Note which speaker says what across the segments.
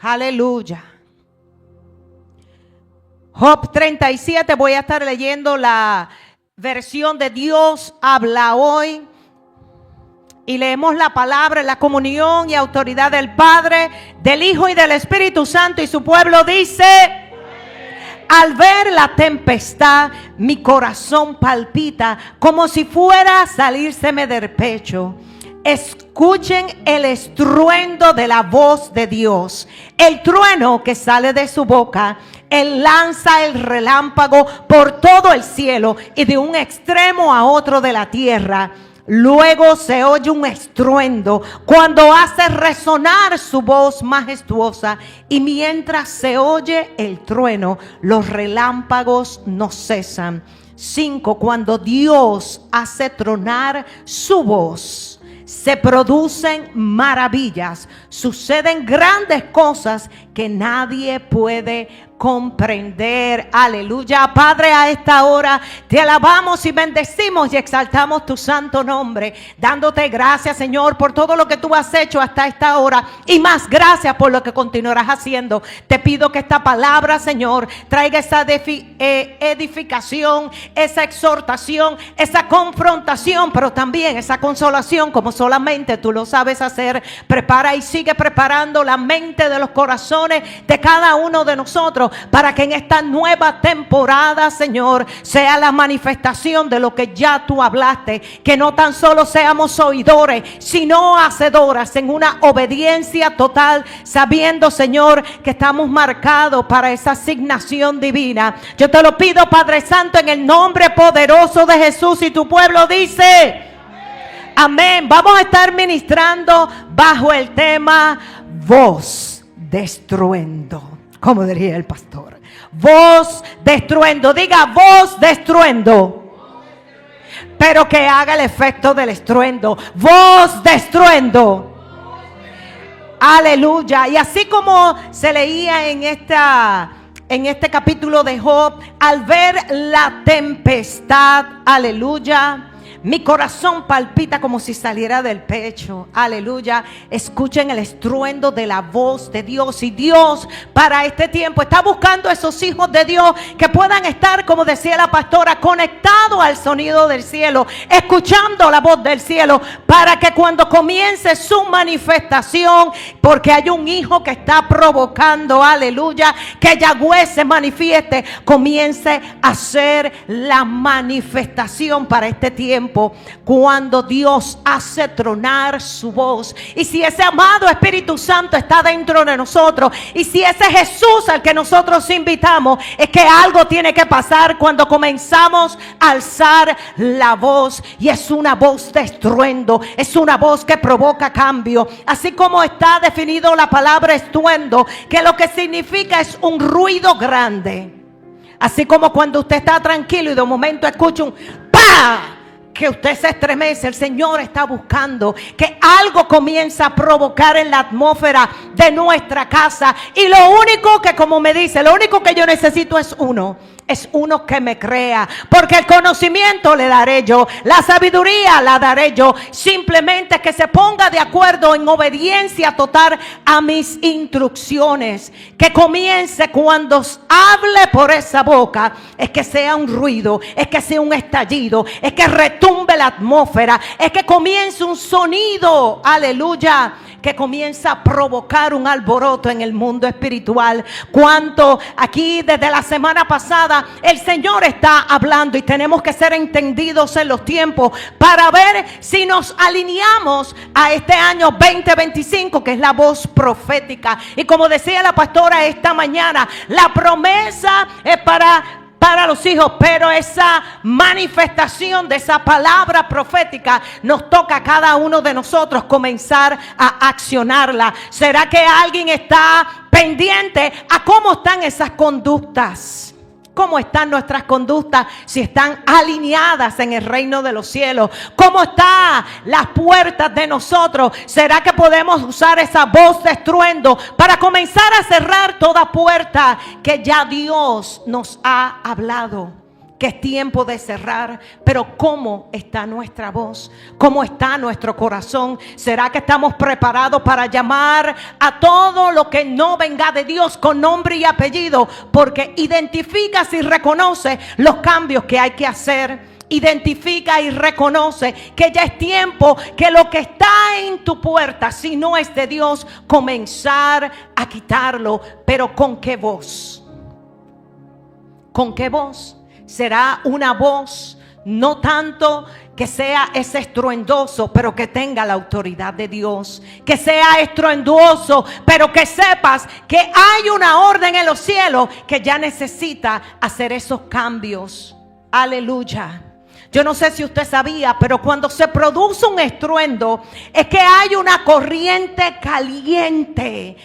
Speaker 1: Aleluya. Job 37, voy a estar leyendo la versión de Dios habla hoy. Y leemos la palabra en la comunión y autoridad del Padre, del Hijo y del Espíritu Santo. Y su pueblo dice: al ver la tempestad, mi corazón palpita como si fuera a salírseme del pecho. Escuchen el estruendo de la voz de Dios, el trueno que sale de su boca. Él lanza el relámpago por todo el cielo y de un extremo a otro de la tierra. Luego se oye un estruendo cuando hace resonar su voz majestuosa, y mientras se oye el trueno, los relámpagos no cesan. 5. Cuando Dios hace tronar su voz, se producen maravillas, suceden grandes cosas que nadie puede comprender. Aleluya. Padre, a esta hora te alabamos y bendecimos y exaltamos tu santo nombre, dándote gracias, Señor, por todo lo que tú has hecho hasta esta hora, y más gracias por lo que continuarás haciendo. Te pido que esta palabra, Señor, traiga esa edificación, esa exhortación, esa confrontación, pero también esa consolación, como solamente tú lo sabes hacer. Prepara y sigue preparando la mente de los corazones de cada uno de nosotros, para que en esta nueva temporada, Señor, sea la manifestación de lo que ya tú hablaste. Que no tan solo seamos oidores, sino hacedoras, en una obediencia total, sabiendo, Señor, que estamos marcados para esa asignación divina. Yo te lo pido, Padre Santo, en el nombre poderoso de Jesús, y tu pueblo dice: amén. Vamos a estar ministrando bajo el tema voz de estruendo. Como diría el pastor, voz de estruendo. Diga: voz de estruendo. Pero que haga el efecto del estruendo. Voz de estruendo. Aleluya. Y así como se leía en este capítulo de Job, al ver la tempestad, aleluya, mi corazón palpita como si saliera del pecho. Aleluya. Escuchen el estruendo de la voz de Dios. Y Dios para este tiempo está buscando a esos hijos de Dios que puedan estar, como decía la pastora, conectados al sonido del cielo, escuchando la voz del cielo, para que cuando comience su manifestación, porque hay un hijo que está provocando, aleluya, que Yahweh se manifieste, comience a hacer la manifestación para este tiempo, cuando Dios hace tronar su voz. Y si ese amado Espíritu Santo está dentro de nosotros, y si ese Jesús al que nosotros invitamos, es que algo tiene que pasar cuando comenzamos a alzar la voz. Y es una voz de estruendo, es una voz que provoca cambio. Así como está definido la palabra estruendo, que lo que significa es un ruido grande. Así como cuando usted está tranquilo y de momento escucha un ¡pa!, que usted se estremece. El Señor está buscando que algo comience a provocar en la atmósfera de nuestra casa. Y lo único que, como me dice, lo único que yo necesito es uno que me crea, porque el conocimiento le daré yo, la sabiduría la daré yo. Simplemente que se ponga de acuerdo en obediencia total a mis instrucciones. Que comience cuando hable por esa boca, es que sea un ruido, es que sea un estallido, es que retumbe la atmósfera, es que comience un sonido, aleluya, que comienza a provocar un alboroto en el mundo espiritual. Cuanto aquí desde la semana pasada el Señor está hablando, y tenemos que ser entendidos en los tiempos para ver si nos alineamos a este año 2025, que es la voz profética. Y como decía la pastora esta mañana, la promesa es para los hijos, pero esa manifestación de esa palabra profética nos toca a cada uno de nosotros comenzar a accionarla. ¿Será que alguien está pendiente a cómo están esas conductas? ¿Cómo están nuestras conductas? Si están alineadas en el reino de los cielos. ¿Cómo están las puertas de nosotros? ¿Será que podemos usar esa voz de estruendo para comenzar a cerrar toda puerta que ya Dios nos ha hablado? que es tiempo de cerrar, pero ¿cómo está nuestra voz? ¿Cómo está nuestro corazón? ¿Será que estamos preparados para llamar a todo lo que no venga de Dios con nombre y apellido? Porque identificas y reconoces los cambios que hay que hacer. Identifica y reconoce que ya es tiempo que lo que está en tu puerta, si no es de Dios, comenzar a quitarlo. Pero ¿con qué voz? ¿Con qué voz? Será una voz no tanto que sea ese estruendoso, pero que tenga la autoridad de Dios. Que sea estruendoso, pero que sepas que hay una orden en los cielos que ya necesita hacer esos cambios. Aleluya. Yo no sé si usted sabía, pero cuando se produce un estruendo es que hay una corriente caliente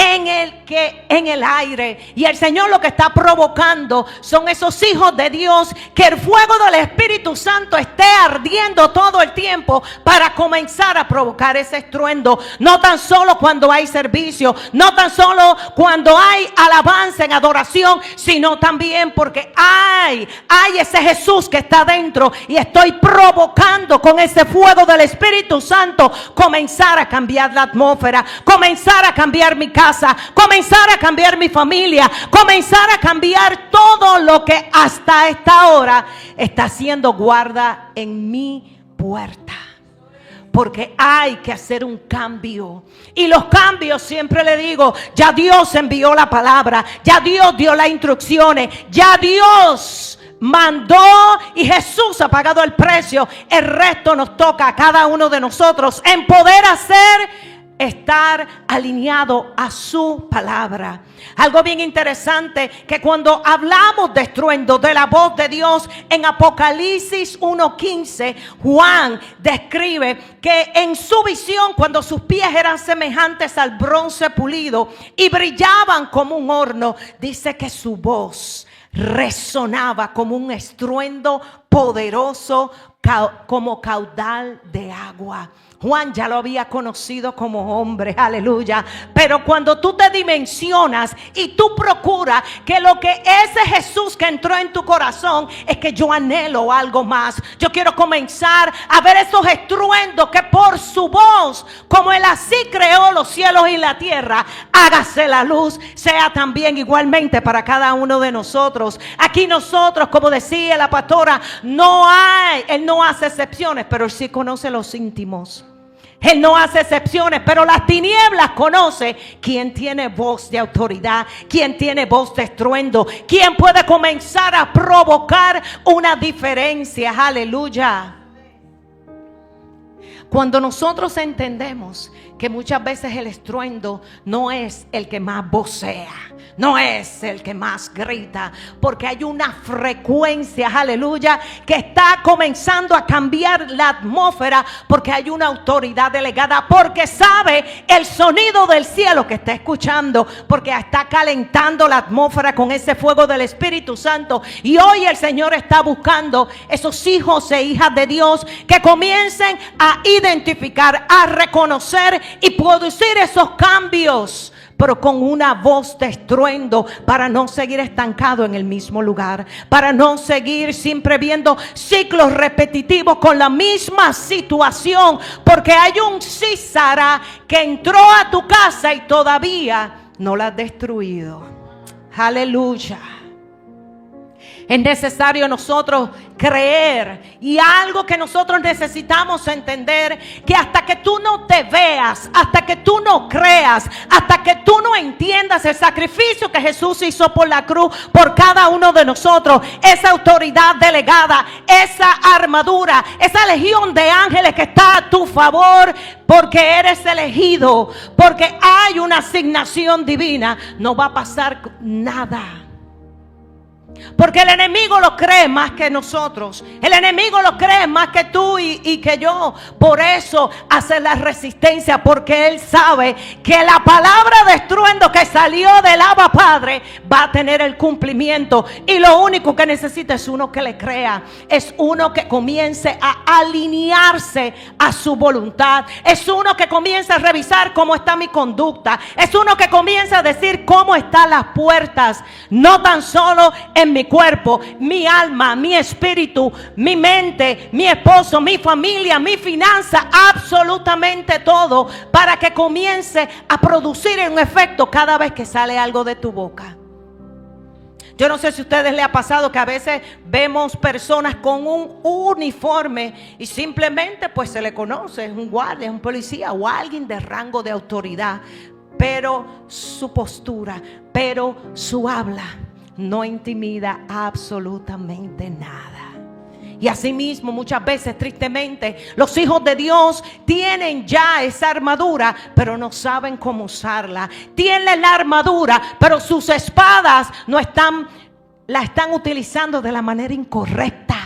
Speaker 1: en el aire, y el Señor lo que está provocando son esos hijos de Dios, que el fuego del Espíritu Santo esté ardiendo todo el tiempo para comenzar a provocar ese estruendo. No tan solo cuando hay servicio, no tan solo cuando hay alabanza en adoración, sino también porque hay ese Jesús que está dentro, y estoy provocando con ese fuego del Espíritu Santo comenzar a cambiar la atmósfera, comenzar a cambiar mi casa, comenzar a cambiar mi familia, comenzar a cambiar todo lo que hasta esta hora está haciendo guarda en mi puerta. Porque hay que hacer un cambio. Y los cambios, siempre le digo, ya Dios envió la palabra, ya Dios dio las instrucciones, ya Dios mandó y Jesús ha pagado el precio. El resto nos toca a cada uno de nosotros en poder estar alineado a su palabra. Algo bien interesante, que cuando hablamos de estruendo, de la voz de Dios, en Apocalipsis 1:15, Juan describe que en su visión, cuando sus pies eran semejantes al bronce pulido y brillaban como un horno, dice que su voz resonaba como un estruendo poderoso, como caudal de agua. Juan ya lo había conocido como hombre, aleluya. Pero cuando tú te dimensionas y tú procuras que lo que ese Jesús que entró en tu corazón es que yo anhelo algo más. Yo quiero comenzar a ver esos estruendos que por su voz, como Él así creó los cielos y la tierra, hágase la luz, sea también igualmente para cada uno de nosotros. Aquí nosotros, como decía la pastora, Él no hace excepciones, pero Él sí conoce los íntimos. Él no hace excepciones, pero las tinieblas conoce quién tiene voz de autoridad, quién tiene voz de estruendo, quién puede comenzar a provocar una diferencia. Aleluya. Cuando nosotros entendemos que muchas veces el estruendo no es el que más vocea, no es el que más grita, porque hay una frecuencia, aleluya, que está comenzando a cambiar la atmósfera, porque hay una autoridad delegada, porque sabe el sonido del cielo que está escuchando, porque está calentando la atmósfera con ese fuego del Espíritu Santo. Y hoy el Señor está buscando esos hijos e hijas de Dios que comiencen a identificar, a reconocer y producir esos cambios, pero con una voz de estruendo, para no seguir estancado en el mismo lugar, para no seguir siempre viendo ciclos repetitivos con la misma situación, porque hay un Císara que entró a tu casa y todavía no la has destruido. Aleluya. Es necesario nosotros creer, y algo que nosotros necesitamos entender, que hasta que tú no te veas, hasta que tú no creas, hasta que tú no entiendas el sacrificio que Jesús hizo por la cruz, por cada uno de nosotros, esa autoridad delegada, esa armadura, esa legión de ángeles que está a tu favor, porque eres elegido, porque hay una asignación divina, no va a pasar nada. Porque el enemigo lo cree más que nosotros. El enemigo lo cree más que tú y que yo. Por eso hace la resistencia, porque él sabe que la palabra de estruendo que salió del Abba Padre va a tener el cumplimiento. Y lo único que necesita es uno que le crea. Es uno que comience a alinearse a su voluntad. Es uno que comience a revisar cómo está mi conducta. Es uno que comience a decir cómo están las puertas. No tan solo en mi cuerpo, mi alma, mi espíritu, mi mente, mi esposo, mi familia, mi finanza, absolutamente todo, para que comience a producir un efecto cada vez que sale algo de tu boca. Yo no sé si a ustedes les ha pasado que a veces vemos personas con un uniforme y simplemente pues se le conoce, es un guardia, es un policía o alguien de rango de autoridad, pero su postura, pero su habla no intimida absolutamente nada. Y asimismo muchas veces tristemente los hijos de Dios tienen ya esa armadura, pero no saben cómo usarla. Tienen la armadura, pero sus espadas la están utilizando de la manera incorrecta.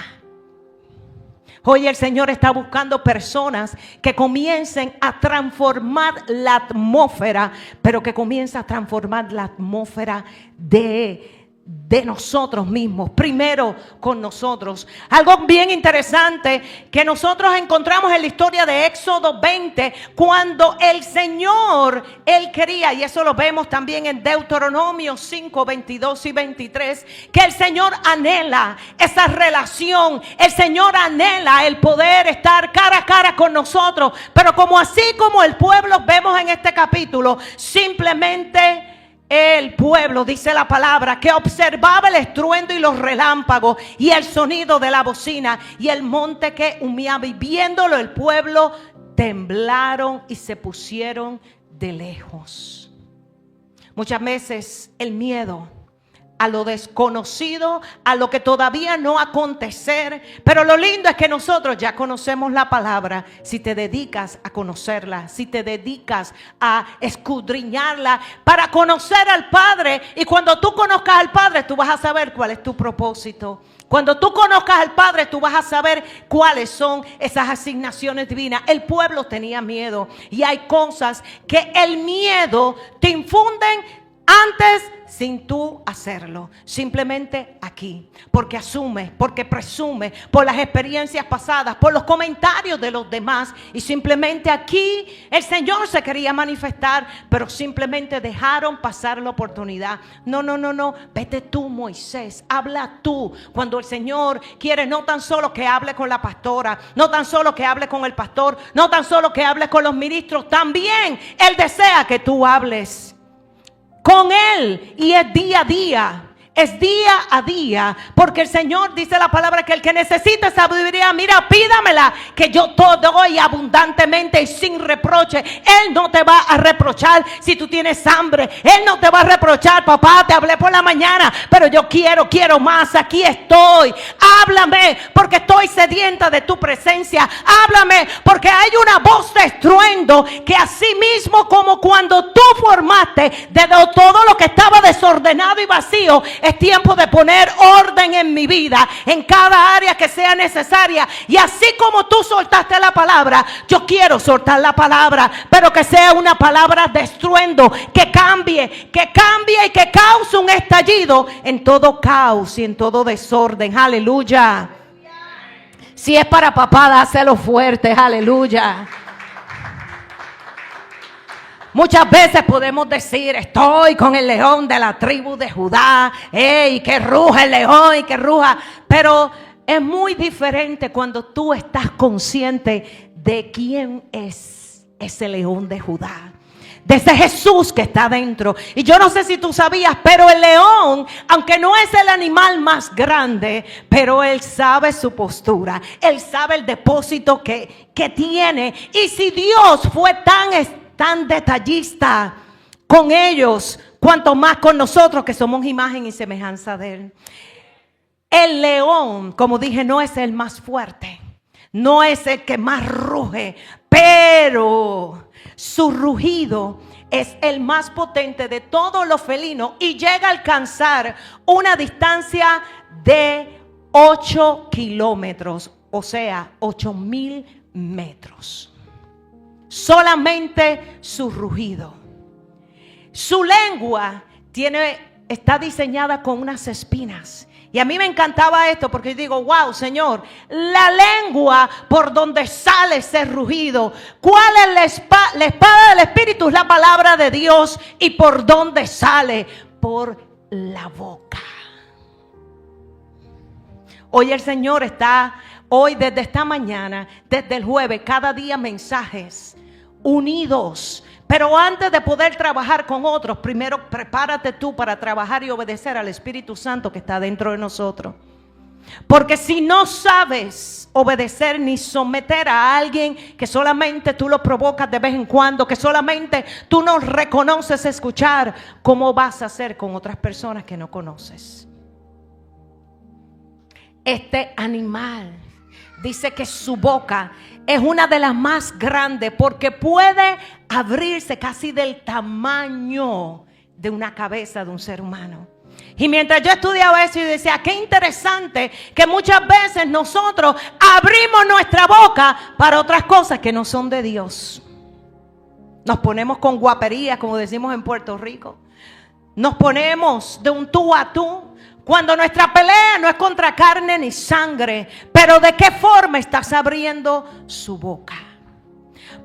Speaker 1: Hoy el Señor está buscando personas que comiencen a transformar la atmósfera, pero que comiencen a transformar la atmósfera de nosotros mismos, primero con nosotros. Algo bien interesante que nosotros encontramos en la historia de Éxodo 20, cuando el Señor, Él quería, y eso lo vemos también en Deuteronomio 5, 22 y 23, que el Señor anhela esa relación, el Señor anhela el poder estar cara a cara con nosotros, pero como así como el pueblo vemos en este capítulo, simplemente el pueblo, dice la palabra, que observaba el estruendo y los relámpagos y el sonido de la bocina y el monte que humeaba, y viéndolo el pueblo temblaron y se pusieron de lejos. Muchas veces el miedo a lo desconocido, a lo que todavía no va a acontecer, pero lo lindo es que nosotros ya conocemos la palabra. Si te dedicas a conocerla, si te dedicas a escudriñarla para conocer al Padre, y cuando tú conozcas al Padre tú vas a saber cuál es tu propósito. Cuando tú conozcas al Padre, tú vas a saber cuáles son esas asignaciones divinas. El pueblo tenía miedo, y hay cosas que el miedo te infunden antes sin tú hacerlo, simplemente aquí, porque asume, porque presume, por las experiencias pasadas, por los comentarios de los demás, y simplemente aquí el Señor se quería manifestar, pero simplemente dejaron pasar la oportunidad. No, vete tú, Moisés, habla tú. Cuando el Señor quiere no tan solo que hable con la pastora, no tan solo que hable con el pastor, no tan solo que hable con los ministros, también Él desea que tú hables con Él, y es día a día. Es día a día, porque el Señor dice la palabra que el que necesita sabiduría, mira, pídamela, que yo todo doy abundantemente y sin reproche. Él no te va a reprochar si tú tienes hambre. Él no te va a reprochar, papá, te hablé por la mañana, pero yo quiero más, aquí estoy. Háblame, porque estoy sedienta de tu presencia. Háblame, porque hay una voz de estruendo, que así mismo como cuando tú formaste de todo lo que estaba desordenado y vacío, es tiempo de poner orden en mi vida, en cada área que sea necesaria. Y así como tú soltaste la palabra, yo quiero soltar la palabra, pero que sea una palabra de estruendo, que cambie y que cause un estallido en todo caos y en todo desorden. Aleluya. Si es para papá, dáselo fuerte. Aleluya. Muchas veces podemos decir, estoy con el león de la tribu de Judá, que ruja el león y que ruja. Pero es muy diferente cuando tú estás consciente de quién es ese león de Judá, de ese Jesús que está dentro. Y yo no sé si tú sabías, pero el león, aunque no es el animal más grande, pero él sabe su postura, él sabe el depósito que tiene. Y si Dios fue tan detallista con ellos, cuanto más con nosotros, que somos imagen y semejanza de Él. El león, como dije, no es el más fuerte, no es el que más ruge, pero su rugido es el más potente de todos los felinos, y llega a alcanzar una distancia de 8 kilómetros, o sea, 8,000 metros. Solamente su rugido. Su lengua está diseñada con unas espinas. Y a mí me encantaba esto, porque yo digo, wow, Señor, la lengua por donde sale ese rugido. ¿Cuál es la espada del Espíritu? Es la palabra de Dios. ¿Y por dónde sale? Por la boca. Hoy el Señor está, hoy desde esta mañana, desde el jueves, cada día mensajes unidos. Pero antes de poder trabajar con otros, primero prepárate tú para trabajar y obedecer al Espíritu Santo que está dentro de nosotros. Porque si no sabes obedecer ni someter a alguien que solamente tú lo provocas de vez en cuando, que solamente tú no reconoces escuchar, ¿cómo vas a hacer con otras personas que no conoces? Este animal dice que su boca es una de las más grandes porque puede abrirse casi del tamaño de una cabeza de un ser humano. Y mientras yo estudiaba eso y decía, qué interesante que muchas veces nosotros abrimos nuestra boca para otras cosas que no son de Dios. Nos ponemos con guaperías, como decimos en Puerto Rico. Nos ponemos de un tú a tú. Cuando nuestra pelea no es contra carne ni sangre. Pero ¿de qué forma estás abriendo su boca?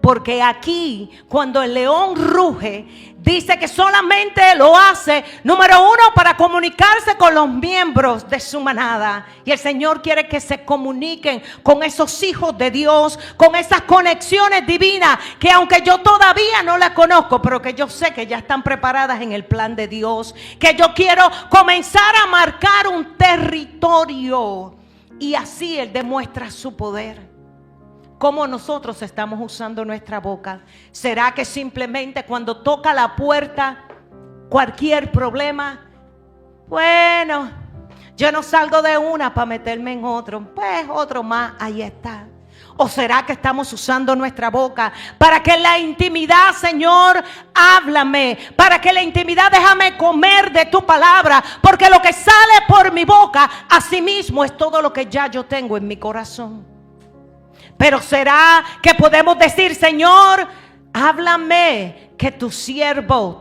Speaker 1: Porque aquí, cuando el león ruge, dice que solamente lo hace, número uno, para comunicarse con los miembros de su manada. Y el Señor quiere que se comuniquen con esos hijos de Dios, con esas conexiones divinas, que aunque yo todavía no las conozco, pero que yo sé que ya están preparadas en el plan de Dios. Que yo quiero comenzar a marcar un territorio. Y así Él demuestra su poder. ¿Cómo nosotros estamos usando nuestra boca? ¿Será que simplemente cuando toca la puerta cualquier problema? Bueno, yo no salgo de una para meterme en otro. Pues otro más, ahí está. ¿O será que estamos usando nuestra boca para que en la intimidad, Señor, háblame? Para que en la intimidad déjame comer de tu palabra. Porque lo que sale por mi boca, asimismo es todo lo que ya yo tengo en mi corazón. Pero será que podemos decir, Señor, háblame, que tu siervo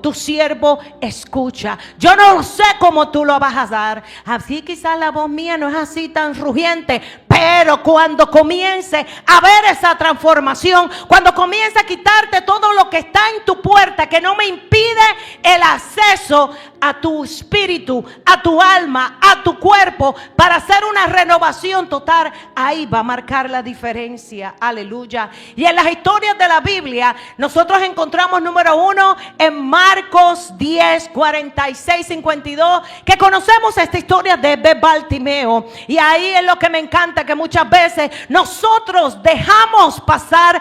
Speaker 1: escucha. Yo no sé cómo tú lo vas a dar. Así quizás la voz mía no es así tan rugiente. Pero cuando comience a ver esa transformación, cuando comience a quitarte todo lo que está en tu puerta, que no me impide el acceso a tu espíritu, a tu alma, a tu cuerpo, para hacer una renovación total, ahí va a marcar la diferencia. Aleluya. Y en las historias de la Biblia, nosotros encontramos, número uno, en Marcos 10, 46, 52, que conocemos esta historia de Bartimeo. Y ahí es lo que me encanta, que muchas veces nosotros dejamos pasar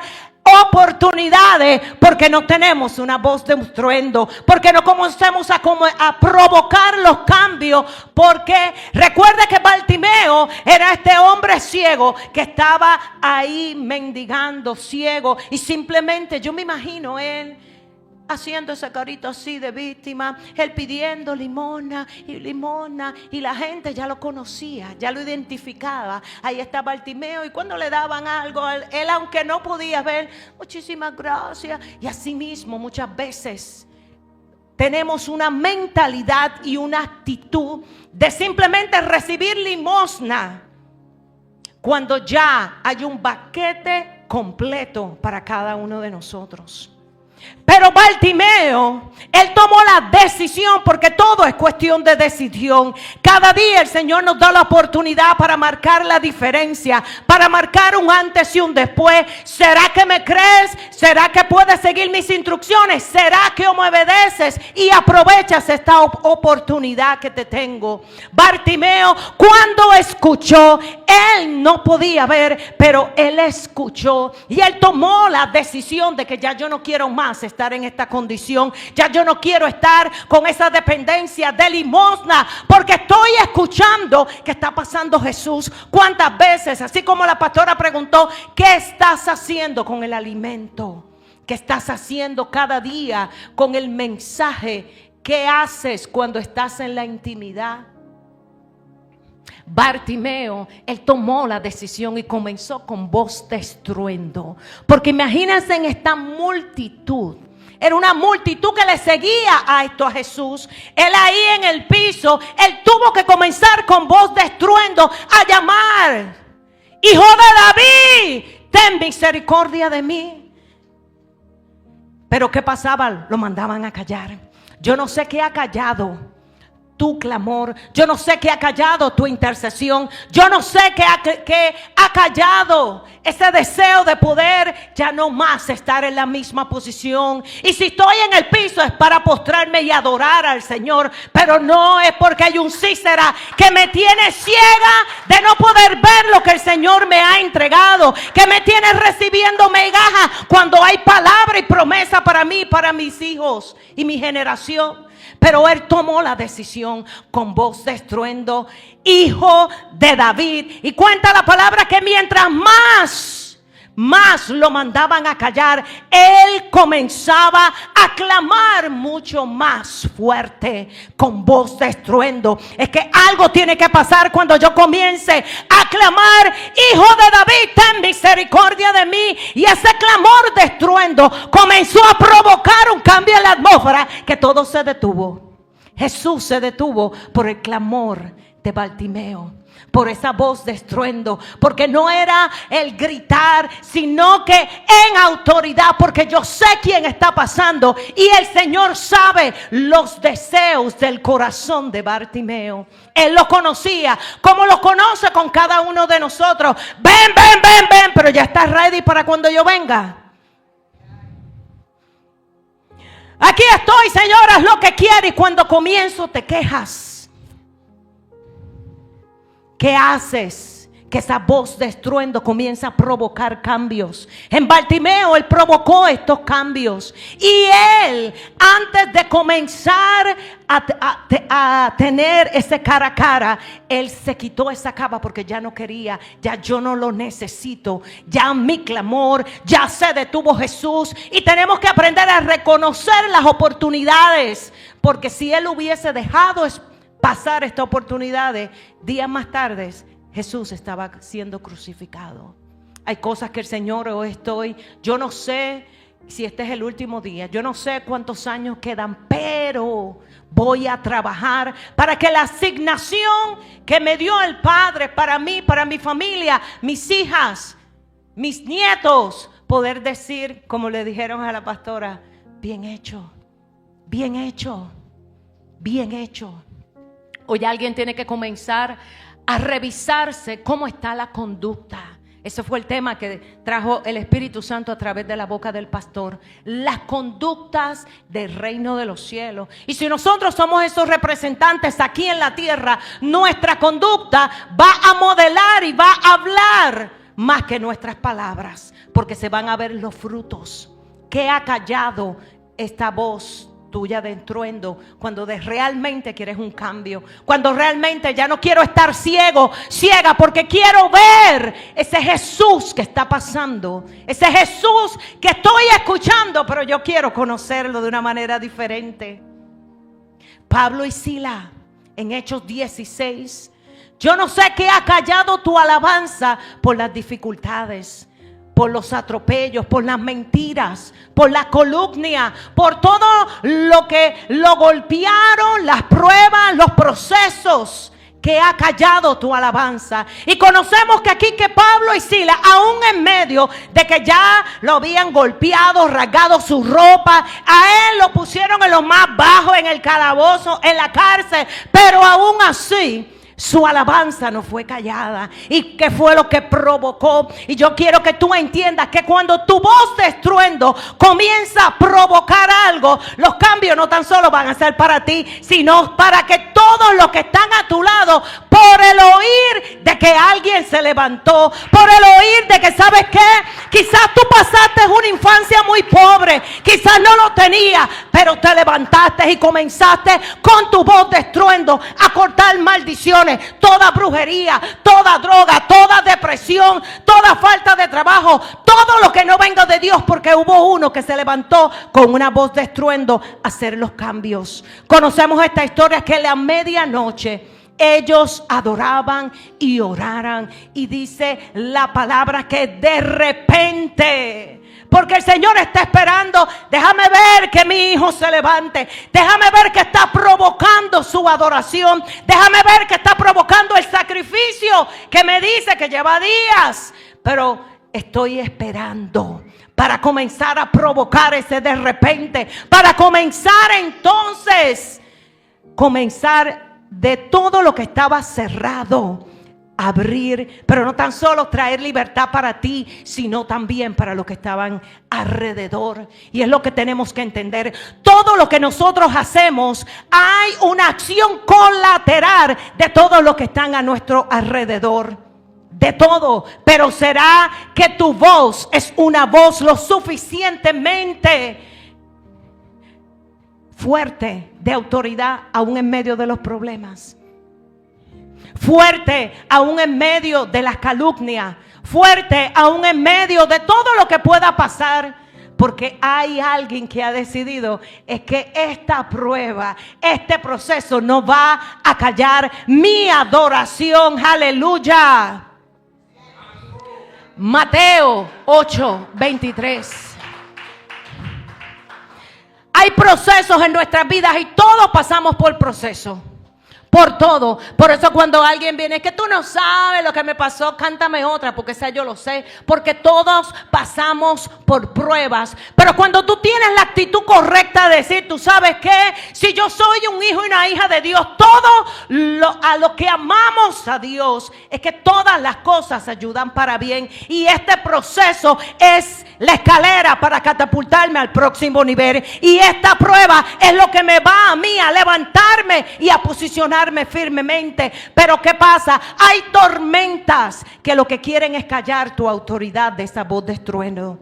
Speaker 1: oportunidades porque no tenemos una voz de estruendo, porque no comencemos a provocar los cambios. Porque recuerda que Bartimeo era este hombre ciego que estaba ahí mendigando, ciego, y simplemente yo me imagino él haciendo esa carita así de víctima, él pidiendo limosna, y la gente ya lo conocía, ya lo identificaba. Ahí está Bartimeo, y cuando le daban algo, él, aunque no podía ver, muchísimas gracias. Y así mismo muchas veces tenemos una mentalidad y una actitud de simplemente recibir limosna, cuando ya hay un banquete completo para cada uno de nosotros. Pero Bartimeo, él tomó la decisión, porque todo es cuestión de decisión. Cada día el Señor nos da la oportunidad para marcar la diferencia, para marcar un antes y un después. ¿Será que me crees? ¿Será que puedes seguir mis instrucciones? ¿Será que me obedeces y aprovechas esta oportunidad que te tengo? Bartimeo, cuando escuchó, él no podía ver, pero él escuchó y él tomó la decisión de que ya yo no quiero más estar en esta condición. Ya yo no quiero estar con esa dependencia de limosna, porque estoy escuchando que está pasando Jesús. ¿Cuántas veces, así como la pastora preguntó, qué estás haciendo con el alimento? ¿Qué estás haciendo cada día con el mensaje? ¿Qué haces cuando estás en la intimidad? Bartimeo, él tomó la decisión y comenzó con voz de estruendo. Porque imagínense en esta multitud. Era una multitud que le seguía a Jesús. Él ahí en el piso, él tuvo que comenzar con voz de estruendo a llamar: Hijo de David, ten misericordia de mí. Pero ¿qué pasaba? Lo mandaban a callar. Yo no sé qué ha callado tu clamor. Yo no sé qué ha callado tu intercesión. Yo no sé qué ha callado ese deseo de poder ya no más estar en la misma posición. Y si estoy en el piso es para postrarme y adorar al Señor, pero no es porque hay un Cícera que me tiene ciega de no poder ver lo que el Señor me ha entregado, que me tiene recibiendo migajas cuando hay palabra y promesa para mí, para mis hijos y mi generación. Pero él tomó la decisión con voz de estruendo, hijo de David. Y cuenta la palabra que mientras más lo mandaban a callar, él comenzaba a clamar mucho más fuerte con voz de estruendo. Es que algo tiene que pasar cuando yo comience a clamar, hijo de David, ten misericordia de mí. Y ese clamor de estruendo comenzó a provocar un cambio en la atmósfera, que todo se detuvo. Jesús se detuvo por el clamor de Bartimeo, por esa voz de estruendo, porque no era el gritar, sino que en autoridad, porque yo sé quién está pasando y el Señor sabe los deseos del corazón de Bartimeo. Él lo conocía, como lo conoce con cada uno de nosotros. Ven, pero ya estás ready para cuando yo venga. Aquí estoy, Señor, haz lo que quieres. Y cuando comienzo te quejas. ¿Qué haces? Que esa voz de estruendo comienza a provocar cambios. En Bartimeo él provocó estos cambios. Y él, antes de comenzar a tener ese cara a cara, él se quitó esa capa porque ya no quería. Ya yo no lo necesito. Ya mi clamor ya se detuvo, Jesús. Y tenemos que aprender a reconocer las oportunidades. Porque si él hubiese dejado pasar estas oportunidades, días más tarde Jesús estaba siendo crucificado. Hay cosas que el Señor yo no sé si este es el último día, yo no sé cuántos años quedan, pero voy a trabajar para que la asignación que me dio el Padre para mí, para mi familia, mis hijas, mis nietos, poder decir, como le dijeron a la pastora, bien hecho, bien hecho, bien hecho. Hoy alguien tiene que comenzar a revisarse cómo está la conducta. Ese fue el tema que trajo el Espíritu Santo a través de la boca del pastor. Las conductas del reino de los cielos. Y si nosotros somos esos representantes aquí en la tierra, nuestra conducta va a modelar y va a hablar más que nuestras palabras. Porque se van a ver los frutos. ¿Qué ha callado esta voz tuya de estruendo cuando realmente quieres un cambio? Cuando realmente ya no quiero estar ciega, porque quiero ver ese Jesús que está pasando, ese Jesús que estoy escuchando, pero yo quiero conocerlo de una manera diferente. Pablo y Sila en Hechos 16, yo no sé qué ha callado tu alabanza por las dificultades, por los atropellos, por las mentiras, por la calumnia, por todo lo que lo golpearon, las pruebas, los procesos, que ha callado tu alabanza. Y conocemos que aquí que Pablo y Silas, aún en medio de que ya lo habían golpeado, rasgado su ropa, a él lo pusieron en lo más bajo, en el calabozo, en la cárcel, pero aún así su alabanza no fue callada. ¿Y qué fue lo que provocó? Y yo quiero que tú entiendas que cuando tu voz de estruendo comienza a provocar algo, los cambios no tan solo van a ser para ti, sino para que todos los que están a tu lado, por el oír de que alguien se levantó, por el oír de que, ¿sabes qué? Quizás tú pasaste una infancia muy pobre, quizás no lo tenías, pero te levantaste y comenzaste con tu voz de estruendo a cortar maldiciones. Toda brujería, toda droga, toda depresión, toda falta de trabajo, todo lo que no venga de Dios, porque hubo uno que se levantó con una voz de estruendo a hacer los cambios. Conocemos esta historia que a la medianoche ellos adoraban y oraran, y dice la palabra que de repente, porque el Señor está esperando, déjame ver que mi hijo se levante, déjame ver que está provocando su adoración, déjame ver que está provocando el sacrificio que me dice que lleva días, pero estoy esperando para comenzar a provocar ese de repente, para comenzar entonces, comenzar de todo lo que estaba cerrado, abrir, pero no tan solo traer libertad para ti, sino también para los que estaban alrededor. Y es lo que tenemos que entender. Todo lo que nosotros hacemos, hay una acción colateral de todos los que están a nuestro alrededor. De todo. Pero será que tu voz es una voz lo suficientemente fuerte, de autoridad, aún en medio de los problemas. Fuerte aún en medio de las calumnias. Fuerte aún en medio de todo lo que pueda pasar. Porque hay alguien que ha decidido es que esta prueba, este proceso no va a callar mi adoración. Aleluya. Mateo 8:23. Hay procesos en nuestras vidas y todos pasamos por procesos. Por todo. Por eso cuando alguien viene, es que tú no sabes lo que me pasó, cántame otra, porque esa yo lo sé. Porque todos pasamos por pruebas. Pero cuando tú tienes la actitud correcta de decir, tú sabes qué, si yo soy un hijo y una hija de Dios, a lo que amamos a Dios, es que todas las cosas ayudan para bien. Y este proceso es la escalera para catapultarme al próximo nivel. Y esta prueba es lo que me va a mí a levantarme y a posicionarme firmemente. Pero ¿qué pasa? Hay tormentas que lo que quieren es callar tu autoridad de esa voz de estruendo.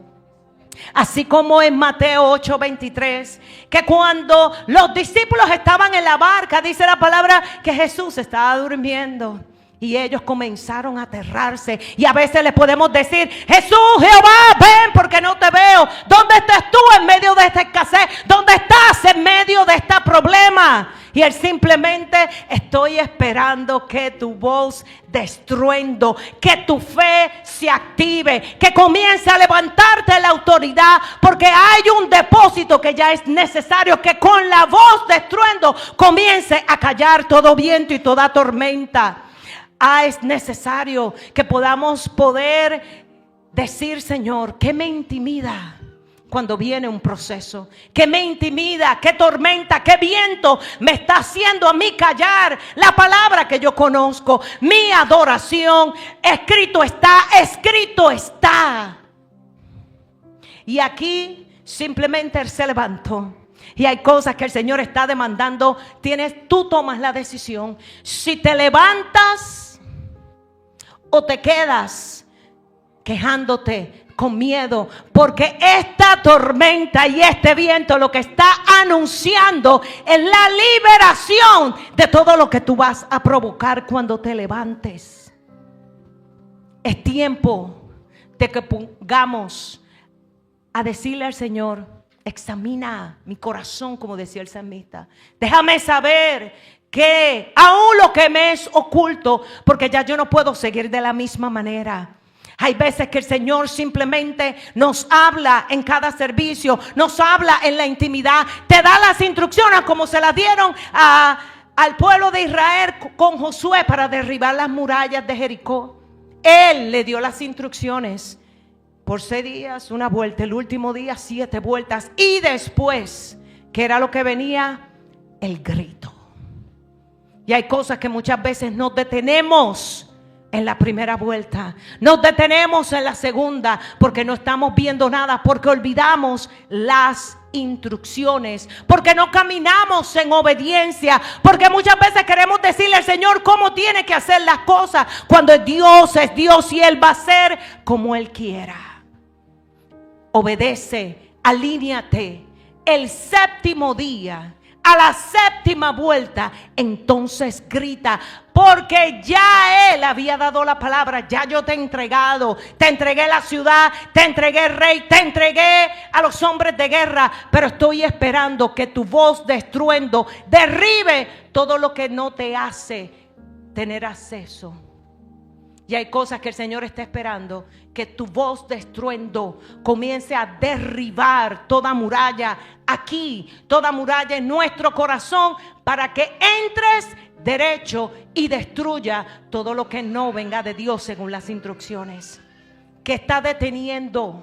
Speaker 1: Así como en Mateo 8:23, que cuando los discípulos estaban en la barca, dice la palabra que Jesús estaba durmiendo. Y ellos comenzaron a aterrarse. Y a veces les podemos decir, Jesús, Jehová, ven porque no te veo. ¿Dónde estás tú en medio de esta escasez? ¿Dónde estás en medio de este problema? Y Él simplemente, estoy esperando que tu voz de estruendo, que tu fe se active, que comience a levantarte la autoridad, porque hay un depósito que ya es necesario que con la voz de estruendo comience a callar todo viento y toda tormenta. Es necesario que podamos poder decir, Señor, ¿qué me intimida cuando viene un proceso? ¿Qué me intimida? ¿Qué tormenta? ¿Qué viento me está haciendo a mí callar la palabra que yo conozco? Mi adoración, escrito está, escrito está. Y aquí simplemente Él se levantó. Y hay cosas que el Señor está demandando. Tú tomas la decisión. Si te levantas o te quedas quejándote con miedo, porque esta tormenta y este viento lo que está anunciando es la liberación de todo lo que tú vas a provocar cuando te levantes. Es tiempo de que pongamos a decirle al Señor, examina mi corazón, como decía el salmista. Déjame saber que aún lo que me es oculto, porque ya yo no puedo seguir de la misma manera. Hay veces que el Señor simplemente nos habla en cada servicio, nos habla en la intimidad, te da las instrucciones como se las dieron al pueblo de Israel con Josué para derribar las murallas de Jericó. Él le dio las instrucciones. Por 6 días, una vuelta, el último día 7 vueltas. Y después, ¿qué era lo que venía? El grito. Y hay cosas que muchas veces nos detenemos en la primera vuelta. Nos detenemos en la segunda porque no estamos viendo nada, porque olvidamos las instrucciones, porque no caminamos en obediencia, porque muchas veces queremos decirle al Señor cómo tiene que hacer las cosas, cuando Dios es Dios y Él va a hacer como Él quiera. Obedece, alíñate. El 7º día, a la 7ª vuelta, entonces grita, porque ya Él había dado la palabra. Ya yo te he entregado, te entregué la ciudad, te entregué el rey, te entregué a los hombres de guerra, pero estoy esperando que tu voz de estruendo derribe todo lo que no te hace tener acceso. Y hay cosas que el Señor está esperando, que tu voz de estruendo comience a derribar toda muralla aquí, toda muralla en nuestro corazón, para que entres derecho y destruya todo lo que no venga de Dios según las instrucciones. Que está deteniendo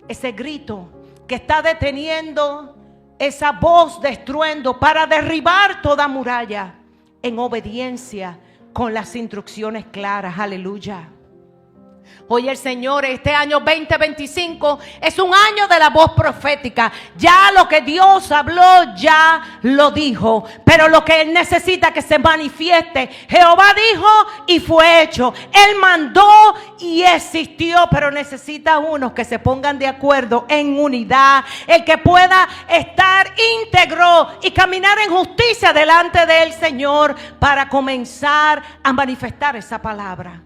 Speaker 1: ese grito, que está deteniendo esa voz de estruendo para derribar toda muralla. en obediencia con las instrucciones claras. Aleluya. Oye, el Señor, este año 2025 es un año de la voz profética. Ya lo que Dios habló, ya lo dijo. Pero lo que Él necesita que se manifieste. Jehová dijo y fue hecho. Él mandó y existió. Pero necesita unos que se pongan de acuerdo en unidad. El que pueda estar íntegro y caminar en justicia delante del Señor para comenzar a manifestar esa palabra.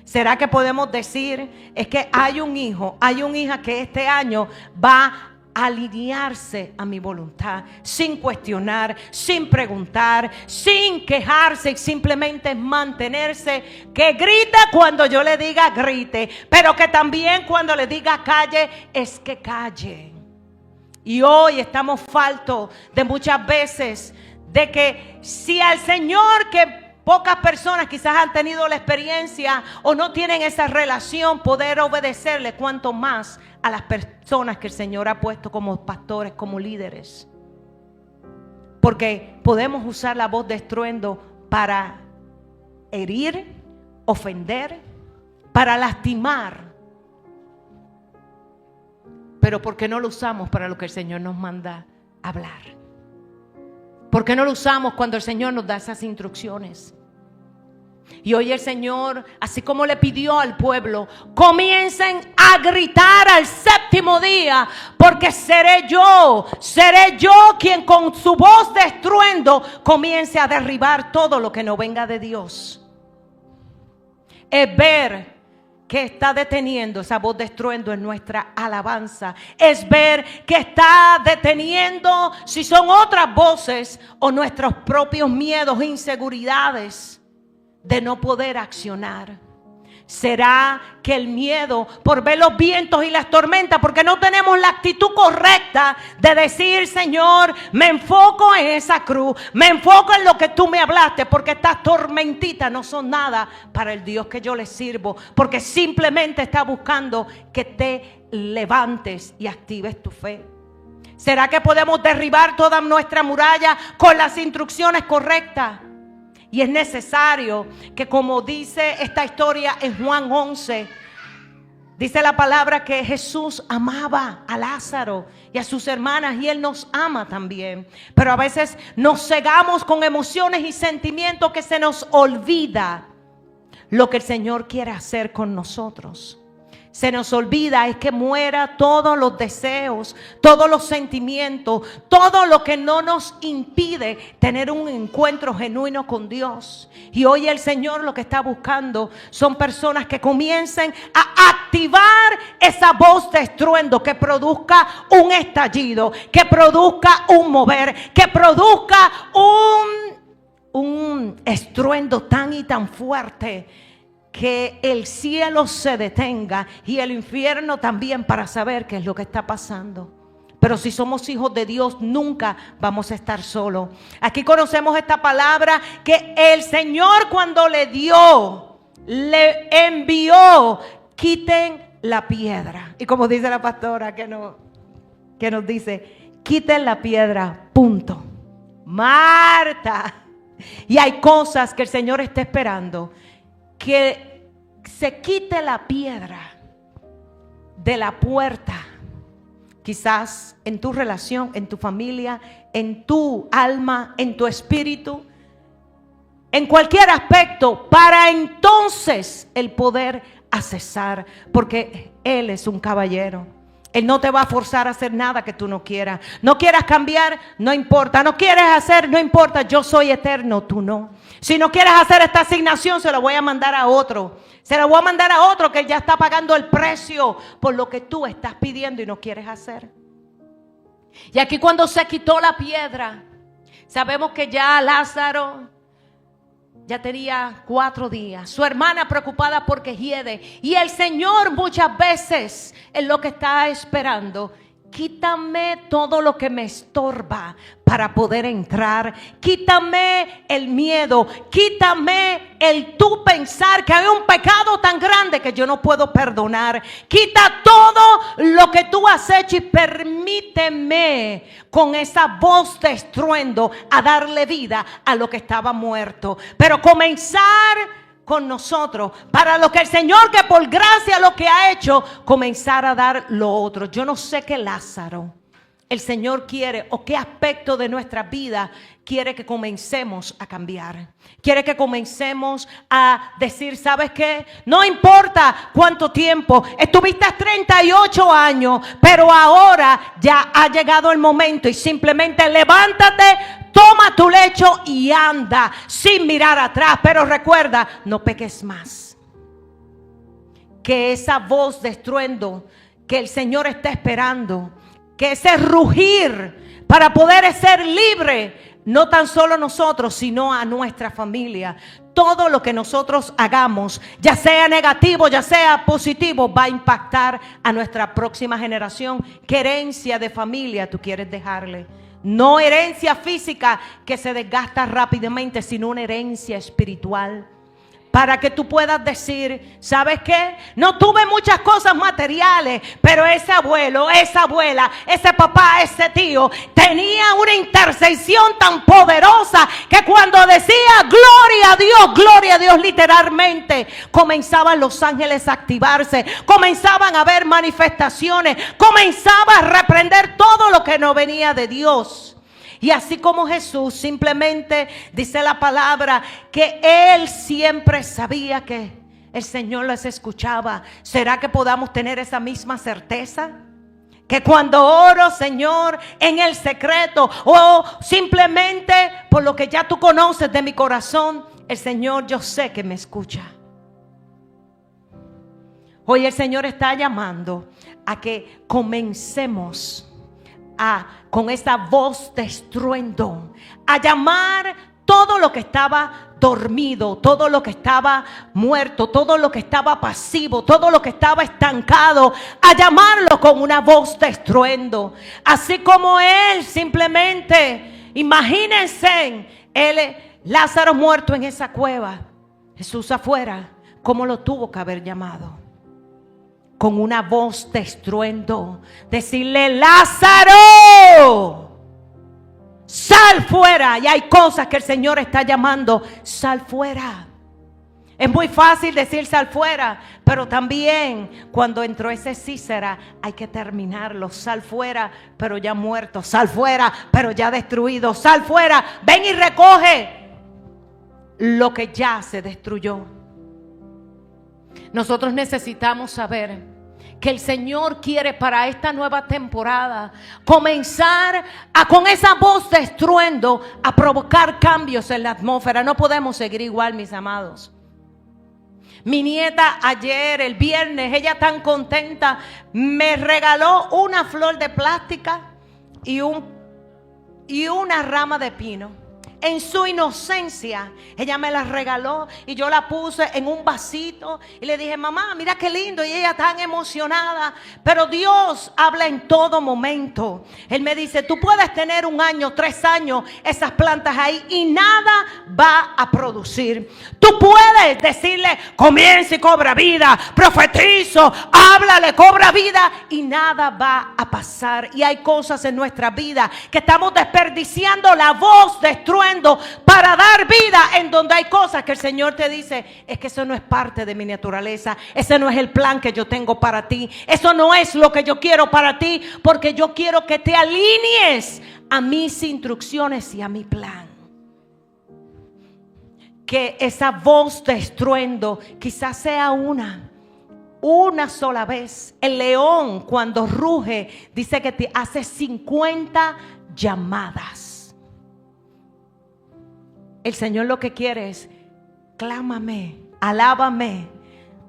Speaker 1: ¿Será que podemos decir, es que hay un hijo, hay una hija que este año va a alinearse a mi voluntad, sin cuestionar, sin preguntar, sin quejarse y simplemente mantenerse, que grita cuando yo le diga grite, pero que también cuando le diga calle, es que calle? Y hoy estamos faltos de muchas veces de que si al Señor, que pocas personas quizás han tenido la experiencia o no tienen esa relación, poder obedecerle, cuanto más a las personas que el Señor ha puesto como pastores, como líderes. Porque podemos usar la voz de estruendo para herir, ofender, para lastimar. Pero ¿por qué no lo usamos para lo que el Señor nos manda hablar? ¿Por qué no lo usamos cuando el Señor nos da esas instrucciones? Y hoy el Señor, así como le pidió al pueblo, comiencen a gritar al séptimo día, porque seré yo quien con su voz de estruendo comience a derribar todo lo que no venga de Dios. Es ver que está deteniendo esa voz de estruendo en nuestra alabanza. Es ver que está deteniendo si son otras voces o nuestros propios miedos e inseguridades de no poder accionar. ¿Será que el miedo por ver los vientos y las tormentas, porque no tenemos la actitud correcta de decir, Señor, me enfoco en esa cruz, me enfoco en lo que tú me hablaste, porque estas tormentitas no son nada para el Dios que yo le sirvo, porque simplemente está buscando que te levantes y actives tu fe? ¿Será que podemos derribar toda nuestra muralla con las instrucciones correctas? Y es necesario que, como dice esta historia en Juan 11, dice la palabra que Jesús amaba a Lázaro y a sus hermanas, y Él nos ama también. Pero a veces nos cegamos con emociones y sentimientos que se nos olvida lo que el Señor quiere hacer con nosotros. Se nos olvida es que muera todos los deseos, todos los sentimientos, todo lo que no nos impide tener un encuentro genuino con Dios. Y hoy el Señor lo que está buscando son personas que comiencen a activar esa voz de estruendo, que produzca un estallido, que produzca un mover, que produzca un estruendo tan y tan fuerte que el cielo se detenga y el infierno también, para saber qué es lo que está pasando. Pero si somos hijos de Dios, nunca vamos a estar solos. Aquí conocemos esta palabra que el Señor, cuando le envió, quiten la piedra. Y como dice la pastora que nos dice, quiten la piedra, punto. Marta. Y hay cosas que el Señor está esperando, que se quite la piedra de la puerta, quizás en tu relación, en tu familia, en tu alma, en tu espíritu, en cualquier aspecto, para entonces el poder accesar, porque Él es un caballero. Él no te va a forzar a hacer nada que tú no quieras. No quieras cambiar, no importa. No quieres hacer, no importa. Yo soy eterno, tú no. Si no quieres hacer esta asignación, se la voy a mandar a otro. Se la voy a mandar a otro que ya está pagando el precio por lo que tú estás pidiendo y no quieres hacer. Y aquí, cuando se quitó la piedra, sabemos que ya Lázaro ya tenía 4 días. Su hermana preocupada porque hiede. Y el Señor muchas veces es lo que está esperando, quítame todo lo que me estorba para poder entrar. Quítame el miedo, quítame el tú pensar que hay un pecado tan grande que yo no puedo perdonar. Quita todo lo que tú has hecho y permíteme con esa voz de estruendo a darle vida a lo que estaba muerto. Pero comenzar con nosotros, para lo que el Señor, que por gracia lo que ha hecho, comenzar a dar lo otro. Yo no sé qué Lázaro el Señor quiere, o qué aspecto de nuestra vida quiere que comencemos a cambiar. Quiere que comencemos a decir, ¿sabes qué? No importa cuánto tiempo, estuviste 38 años, pero ahora ya ha llegado el momento y simplemente levántate, toma tu lecho y anda sin mirar atrás. Pero recuerda, no peques más. Que esa voz de estruendo que el Señor está esperando, que ese rugir para poder ser libre, no tan solo nosotros, sino a nuestra familia. Todo lo que nosotros hagamos, ya sea negativo, ya sea positivo, va a impactar a nuestra próxima generación. ¿Qué herencia de familia tú quieres dejarle? No herencia física que se desgasta rápidamente, sino una herencia espiritual. Para que tú puedas decir, ¿sabes qué? No tuve muchas cosas materiales, pero ese abuelo, esa abuela, ese papá, ese tío tenía una intercesión tan poderosa que cuando decía gloria a Dios, literalmente comenzaban los ángeles a activarse, comenzaban a haber manifestaciones, comenzaba a reprender todo lo que no venía de Dios. Y así como Jesús, simplemente dice la palabra que Él siempre sabía que el Señor les escuchaba. ¿Será que podamos tener esa misma certeza? Que cuando oro, Señor, en el secreto, o simplemente por lo que ya tú conoces de mi corazón, el Señor, yo sé que me escucha. Hoy el Señor está llamando a que comencemos con esa voz de estruendo, a llamar todo lo que estaba dormido, todo lo que estaba muerto, todo lo que estaba pasivo, todo lo que estaba estancado, a llamarlo con una voz de estruendo. Así como Él simplemente, imagínense, Lázaro muerto en esa cueva, Jesús afuera, ¿cómo lo tuvo que haber llamado? Con una voz de estruendo, decirle: Lázaro, sal fuera. Y hay cosas que el Señor está llamando: sal fuera. Es muy fácil decir sal fuera, pero también cuando entró ese Cícera hay que terminarlo. Sal fuera, pero ya muerto. Sal fuera, pero ya destruido. Sal fuera, ven y recoge lo que ya se destruyó. Nosotros necesitamos saber que el Señor quiere para esta nueva temporada comenzar con esa voz de estruendo a provocar cambios en la atmósfera. No podemos seguir igual, mis amados. Mi nieta ayer, el viernes, ella tan contenta, me regaló una flor de plástica y una rama de pino. En su inocencia, ella me la regaló y yo la puse en un vasito y le dije: mamá, mira qué lindo. Y ella tan emocionada. Pero Dios habla en todo momento. Él me dice: tú puedes tener 1 año, 3 años esas plantas ahí y nada va a producir. Tú puedes decirle: comienza y cobra vida, profetizo, háblale, cobra vida, y nada va a pasar. Y hay cosas en nuestra vida que estamos desperdiciando la voz de estruendo para dar vida, en donde hay cosas que el Señor te dice: es que eso no es parte de mi naturaleza, ese no es el plan que yo tengo para ti, eso no es lo que yo quiero para ti, porque yo quiero que te alinees a mis instrucciones y a mi plan. Que esa voz de estruendo quizás sea una sola vez. El león, cuando ruge, dice que te hace 50 llamadas. El Señor lo que quiere es: clámame, alábame,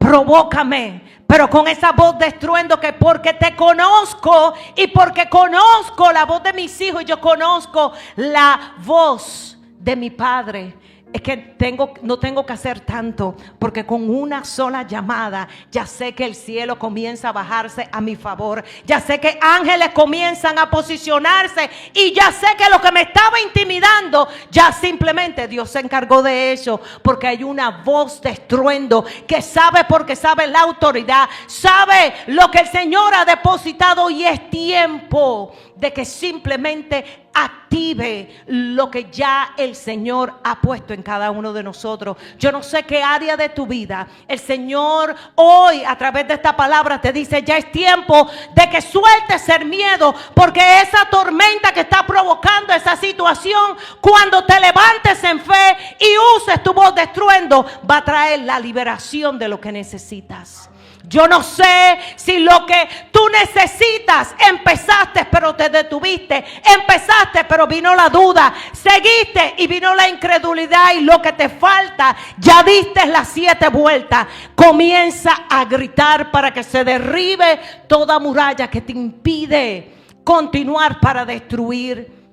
Speaker 1: provócame, pero con esa voz de estruendo, que porque te conozco y porque conozco la voz de mis hijos, y yo conozco la voz de mi Padre. es que no tengo que hacer tanto, porque con una sola llamada ya sé que el cielo comienza a bajarse a mi favor. Ya sé que ángeles comienzan a posicionarse y ya sé que lo que me estaba intimidando, ya simplemente Dios se encargó de eso, porque hay una voz de estruendo que sabe, porque sabe la autoridad, sabe lo que el Señor ha depositado, y es tiempo de que simplemente active lo que ya el Señor ha puesto en cada uno de nosotros. Yo no sé qué área de tu vida el Señor hoy a través de esta palabra te dice: ya es tiempo de que sueltes el miedo, porque esa tormenta que está provocando esa situación, cuando te levantes en fe y uses tu voz de estruendo, va a traer la liberación de lo que necesitas. Yo no sé si lo que tú necesitas empezaste pero te detuviste, empezaste pero vino la duda, seguiste y vino la incredulidad, y lo que te falta ya diste las 7 vueltas. Comienza a gritar para que se derribe toda muralla que te impide continuar para destruir.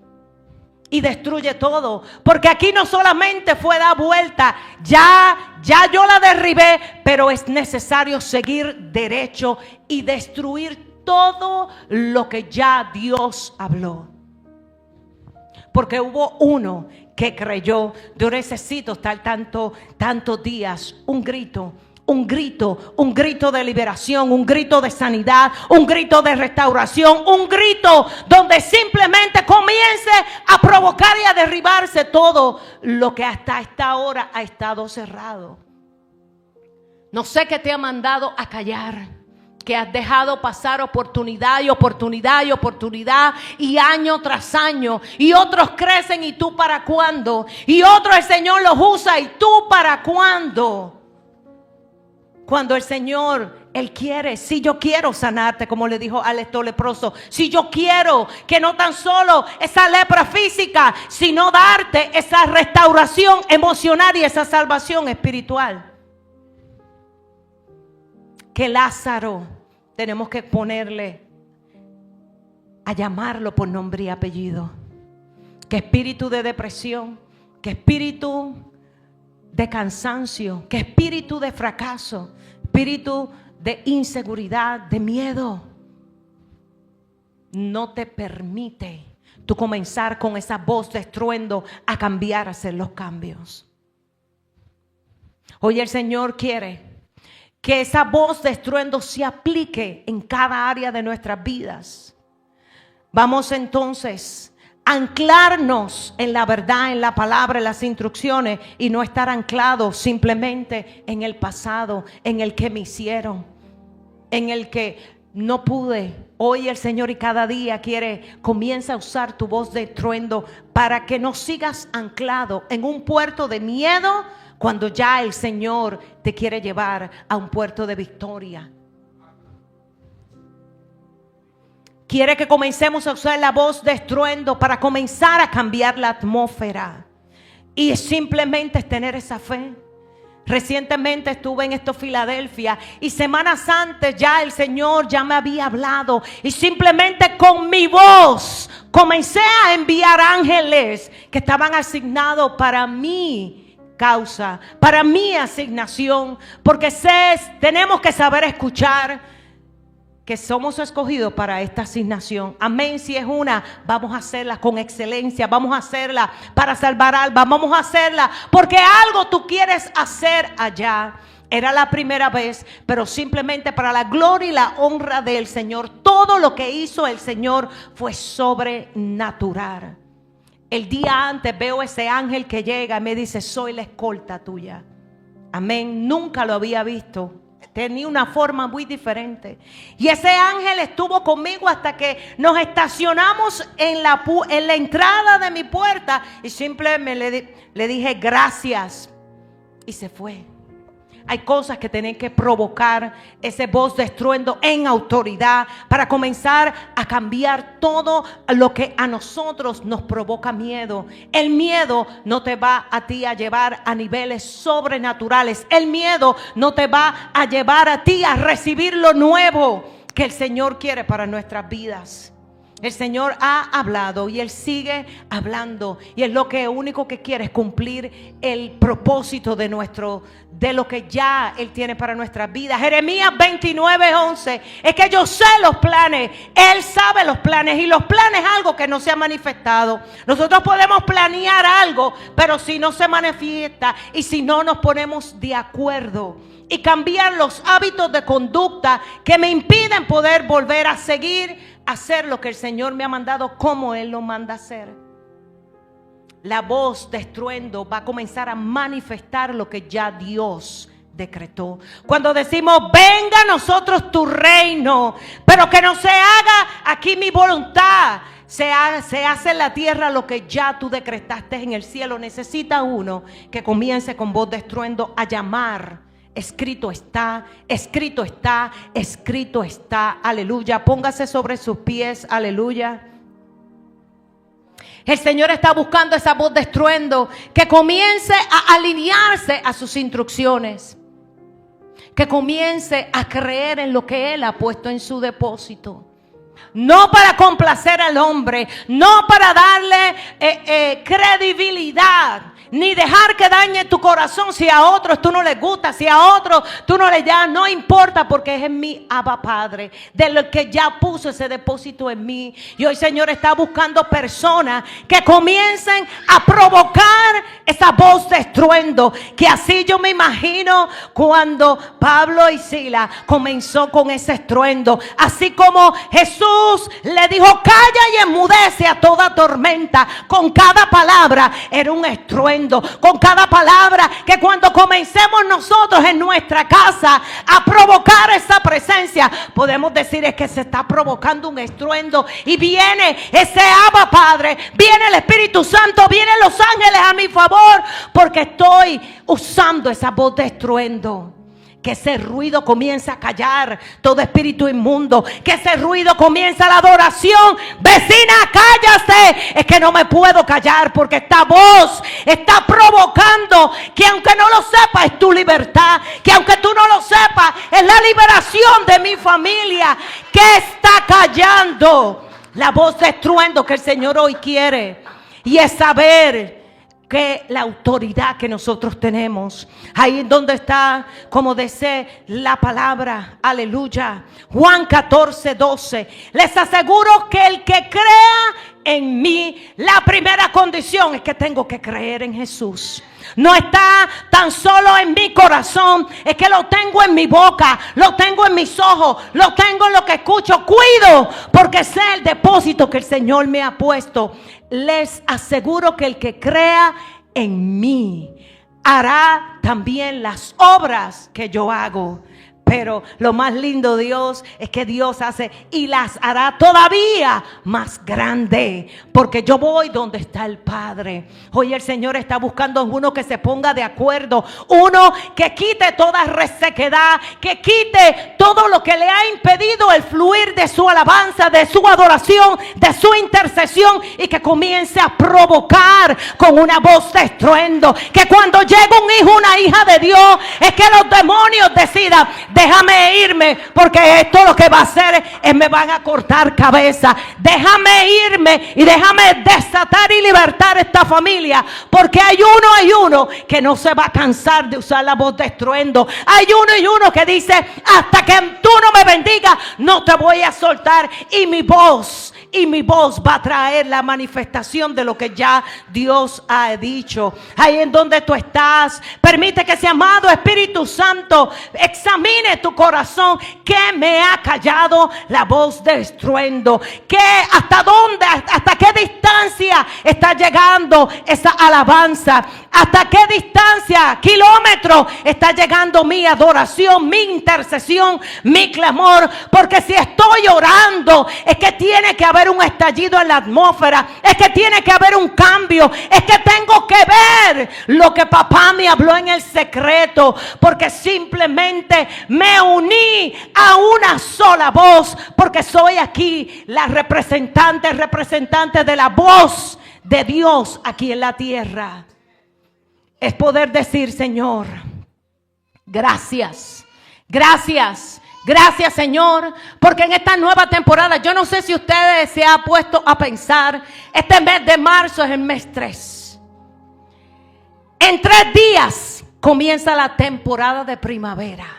Speaker 1: Y destruye todo, porque aquí no solamente fue dar vuelta, ya yo la derribé, pero es necesario seguir derecho y destruir todo lo que ya Dios habló. Porque hubo uno que creyó. Yo necesito estar tantos días, un grito de liberación, un grito de sanidad, un grito de restauración, un grito donde simplemente comience a provocar y a derribarse todo lo que hasta esta hora ha estado cerrado. No sé qué te ha mandado a callar, que has dejado pasar oportunidad y oportunidad y oportunidad, y año tras año, y otros crecen y tú para cuándo, y otros el Señor los usa y tú para cuándo. Cuando el Señor, Él quiere, si yo quiero sanarte, como le dijo al leproso, si yo quiero que no tan solo esa lepra física, sino darte esa restauración emocional y esa salvación espiritual. Que Lázaro tenemos que ponerle a llamarlo por nombre y apellido. Que espíritu de depresión, que espíritu de cansancio, que espíritu de fracaso, espíritu de inseguridad, de miedo, no te permite tú comenzar con esa voz de estruendo a cambiar, a hacer los cambios. Hoy el Señor quiere que esa voz de estruendo se aplique en cada área de nuestras vidas. Vamos entonces anclarnos en la verdad, en la palabra, en las instrucciones, y no estar anclados simplemente en el pasado, en el que me hicieron, en el que no pude. Hoy el Señor y cada día comienza a usar tu voz de estruendo para que no sigas anclado en un puerto de miedo, cuando ya el Señor te quiere llevar a un puerto de victoria. Quiere que comencemos a usar la voz de estruendo para comenzar a cambiar la atmósfera. Y simplemente es tener esa fe. Recientemente estuve en Filadelfia, y semanas antes ya el Señor ya me había hablado, y simplemente con mi voz comencé a enviar ángeles que estaban asignados para mi causa, para mi asignación, porque tenemos que saber escuchar que somos escogidos para esta asignación. Amén. Si es una, vamos a hacerla con excelencia, vamos a hacerla para salvar almas, vamos a hacerla porque algo tú quieres hacer allá. Era la primera vez, pero simplemente para la gloria y la honra del Señor. Todo lo que hizo el Señor fue sobrenatural. El día antes veo ese ángel que llega y me dice: soy la escolta tuya. Amén. Nunca lo había visto. Tenía una forma muy diferente. Y ese ángel estuvo conmigo hasta que nos estacionamos en la entrada de mi puerta. Y simplemente le dije gracias. Y se fue. Hay cosas que tienen que provocar esa voz de estruendo en autoridad para comenzar a cambiar todo lo que a nosotros nos provoca miedo. El miedo no te va a ti a llevar a niveles sobrenaturales. El miedo no te va a llevar a ti a recibir lo nuevo que el Señor quiere para nuestras vidas. El Señor ha hablado y Él sigue hablando, y es lo que único que quiere es cumplir el propósito de lo que ya Él tiene para nuestras vidas. Jeremías 29:11 es que yo sé los planes, Él sabe los planes, y los planes es algo que no se ha manifestado. Nosotros podemos planear algo, pero si no se manifiesta y si no nos ponemos de acuerdo y cambiar los hábitos de conducta que me impiden poder volver a seguir hacer lo que el Señor me ha mandado como Él lo manda hacer, la voz de estruendo va a comenzar a manifestar lo que ya Dios decretó. Cuando decimos venga a nosotros tu reino, pero que no se haga aquí mi voluntad, se hace en la tierra lo que ya tú decretaste en el cielo. Necesita uno que comience con voz de estruendo a llamar. Escrito está, escrito está, escrito está. Aleluya. Póngase sobre sus pies. Aleluya. El Señor está buscando esa voz de estruendo que comience a alinearse a sus instrucciones, que comience a creer en lo que Él ha puesto en su depósito. No para complacer al hombre, no para darle credibilidad, ni dejar que dañe tu corazón si a otros tú no les gusta, si a otros tú no les llamas, no importa, porque es en mi Abba Padre, de lo que ya puso ese depósito en mí. Y hoy, Señor, está buscando personas que comiencen a provocar esa voz de estruendo, que así yo me imagino cuando Pablo y Silas comenzó con ese estruendo, así como Jesús le dijo calla y enmudece a toda tormenta. Con cada palabra era un estruendo. Con cada palabra, que cuando comencemos nosotros en nuestra casa a provocar esa presencia, podemos decir es que se está provocando un estruendo, y viene ese Abba Padre, viene el Espíritu Santo, vienen los ángeles a mi favor, porque estoy usando esa voz de estruendo. Que ese ruido comience a callar todo espíritu inmundo. Que ese ruido comience la adoración. Vecina, cállate. Es que no me puedo callar, porque esta voz está provocando que aunque no lo sepas es tu libertad. Que aunque tú no lo sepas es la liberación de mi familia. Que está callando la voz de estruendo que el Señor hoy quiere. Y es saber que la autoridad que nosotros tenemos, ahí donde está, como dice la palabra, aleluya, Juan 14:12, les aseguro que el que crea en mí, la primera condición es que tengo que creer en Jesús. No está tan solo en mi corazón, es que lo tengo en mi boca, lo tengo en mis ojos, lo tengo en lo que escucho. Cuido, porque sé el depósito que el Señor me ha puesto. Les aseguro que el que crea en mí hará también las obras que yo hago. Pero lo más lindo, Dios, es que Dios hace y las hará todavía más grande, porque yo voy donde está el Padre. Hoy el Señor está buscando uno que se ponga de acuerdo, uno que quite toda resequedad, que quite todo lo que le ha impedido el fluir de su alabanza, de su adoración, de su intercesión, y que comience a provocar con una voz de estruendo, que cuando llegue un hijo, una hija de Dios, es que los demonios decidan: déjame irme, porque esto lo que va a hacer es me van a cortar cabeza. Déjame irme y déjame desatar y libertar esta familia, porque hay uno que no se va a cansar de usar la voz de estruendo. Hay uno que dice: hasta que tú no me bendigas, no te voy a soltar. Y mi voz va a traer la manifestación de lo que ya Dios ha dicho. Ahí en donde tú estás, permite que ese amado Espíritu Santo examine tu corazón. ¿Qué me ha callado la voz de estruendo? ¿Qué, hasta dónde, hasta qué distancia está llegando esa alabanza? ¿Hasta qué distancia, kilómetros, está llegando mi adoración, mi intercesión, mi clamor? Porque si estoy orando, es que tiene que haber un estallido en la atmósfera, es que tiene que haber un cambio, es que tengo que ver lo que papá me habló en el secreto, porque simplemente me uní a una sola voz, porque soy aquí la representante de la voz de Dios aquí en la tierra. Es poder decir: Señor, gracias, gracias, Gracias, Señor, porque en esta nueva temporada, yo no sé si ustedes se han puesto a pensar, este mes de marzo es el mes 3. En 3 días comienza la temporada de primavera.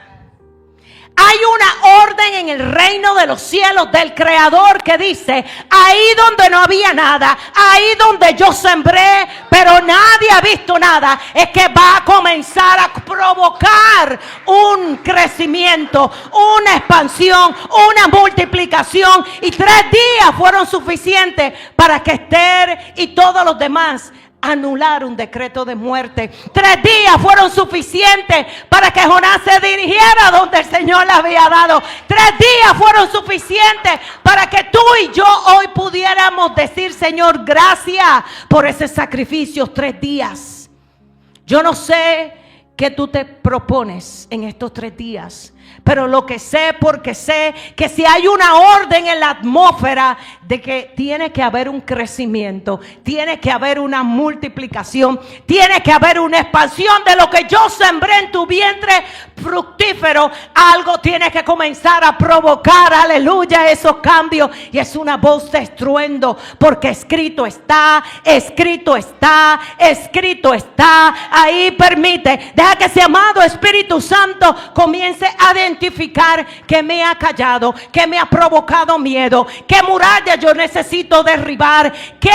Speaker 1: Hay una orden en el reino de los cielos del Creador que dice: ahí donde no había nada, ahí donde yo sembré, pero nadie ha visto nada, es que va a comenzar a provocar un crecimiento, una expansión, una multiplicación. Y 3 días fueron suficientes para que Esther y todos los demás anular un decreto de muerte. 3 días fueron suficientes para que Jonás se dirigiera donde el Señor le había dado. 3 días fueron suficientes para que tú y yo hoy pudiéramos decir: Señor, gracias por ese sacrificio. 3 días. Yo no sé qué tú te propones en estos 3 días, pero lo que sé, porque sé que si hay una orden en la atmósfera de que tiene que haber un crecimiento, tiene que haber una multiplicación, tiene que haber una expansión de lo que yo sembré en tu vientre fructífero, algo tiene que comenzar a provocar, aleluya, esos cambios. Y es una voz de estruendo, porque escrito está, escrito está, escrito está. Ahí permite, deja que ese amado Espíritu Santo comience a identificar que me ha callado, que me ha provocado miedo, que muralla yo necesito derribar, que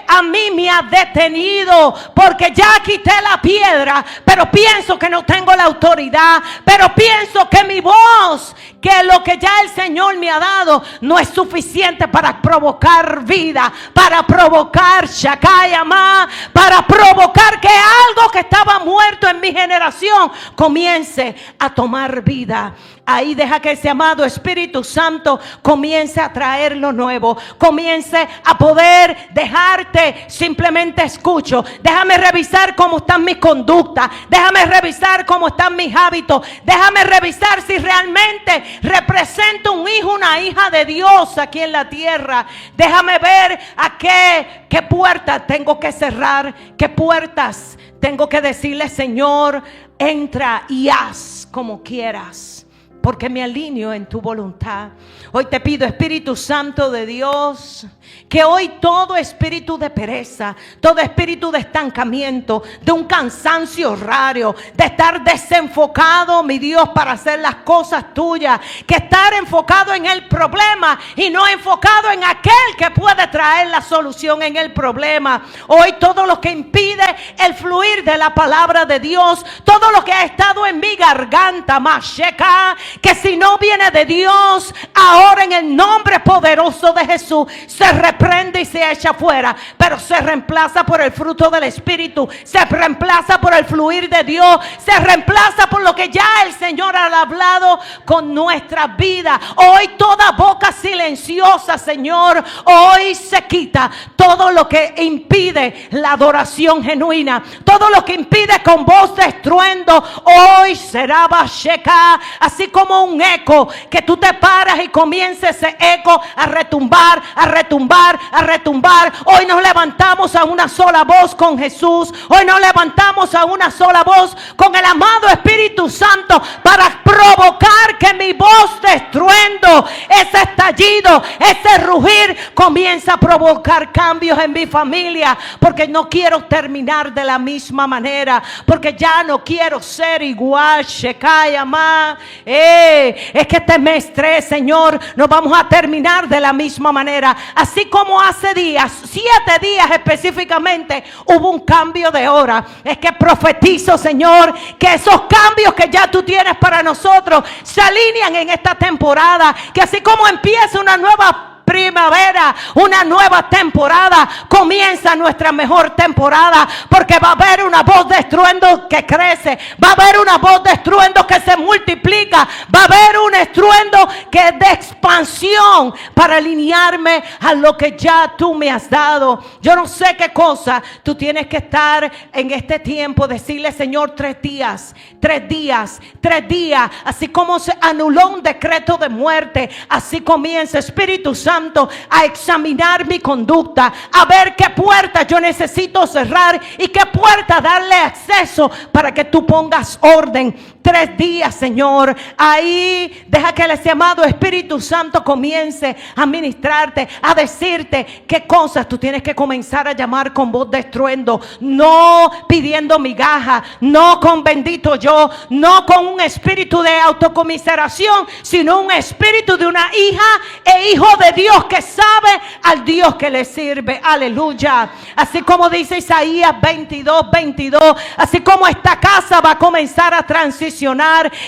Speaker 1: a mí me ha detenido, porque ya quité la piedra, pero pienso que no tengo la autoridad, pero pienso que mi voz, que lo que ya el Señor me ha dado no es suficiente para provocar vida, para provocar Shakayama, para provocar que algo que estaba muerto en mi generación comience a tomar vida. Ahí deja que ese amado Espíritu Santo comience a traer lo nuevo, comience a poder dejarte simplemente escucho. Déjame revisar cómo están mis conductas, déjame revisar cómo están mis hábitos, déjame revisar si realmente represento un hijo, una hija de Dios aquí en la tierra. Déjame ver a qué puertas tengo que cerrar, qué puertas tengo que decirle: Señor, entra y haz como quieras, porque me alineo en tu voluntad. Hoy te pido, Espíritu Santo de Dios, que hoy todo espíritu de pereza, todo espíritu de estancamiento, de un cansancio raro, de estar desenfocado, mi Dios, para hacer las cosas tuyas, que estar enfocado en el problema y no enfocado en aquel que puede traer la solución en el problema. Hoy todo lo que impide el fluir de la palabra de Dios, todo lo que ha estado en mi garganta, Masheka, que si no viene de Dios, ahora en el nombre poderoso de Jesús se reprende y se echa fuera, pero se reemplaza por el fruto del Espíritu, se reemplaza por el fluir de Dios, se reemplaza por lo que ya el Señor ha hablado con nuestra vida. Hoy toda boca silenciosa, Señor, hoy se quita todo lo que impide la adoración genuina, todo lo que impide con voz de estruendo, hoy será Basheka, así como un eco, que tú te paras y comienza ese eco a retumbar, a retumbar, a retumbar. Hoy nos levantamos a una sola voz con Jesús, hoy nos levantamos a una sola voz con el amado Espíritu Santo, para provocar que mi voz de estruendo, ese estallido, ese rugir, comienza a provocar cambios en mi familia, porque no quiero terminar de la misma manera, porque ya no quiero ser igual. Shekayama, es que este mes 3, Señor, nos vamos a terminar de la misma manera, así como hace días, 7 días específicamente, hubo un cambio de hora. Es que profetizo, Señor, que esos cambios que ya tú tienes para nosotros se alinean en esta temporada, que así como empieza una nueva primavera, una nueva temporada, comienza nuestra mejor temporada, porque va a haber una voz de estruendo que crece, va a haber una voz de estruendo que se multiplica, va a haber un estruendo que es de expansión para alinearme a lo que ya tú me has dado. Yo no sé qué cosa tú tienes que estar en este tiempo, decirle: Señor, 3 días, 3 días, 3 días, así como se anuló un decreto de muerte, así comienza, Espíritu Santo, Santo a examinar mi conducta, a ver qué puertas yo necesito cerrar y qué puertas darle acceso para que tú pongas orden. 3 días, Señor. Ahí deja que el amado Espíritu Santo comience a ministrarte, a decirte qué cosas tú tienes que comenzar a llamar con voz de estruendo, no pidiendo migaja, no con bendito yo, no con un espíritu de autocomiseración, sino un espíritu de una hija e hijo de Dios que sabe al Dios que le sirve. Aleluya. Así como dice Isaías 22:22, así como esta casa va a comenzar a transicionar,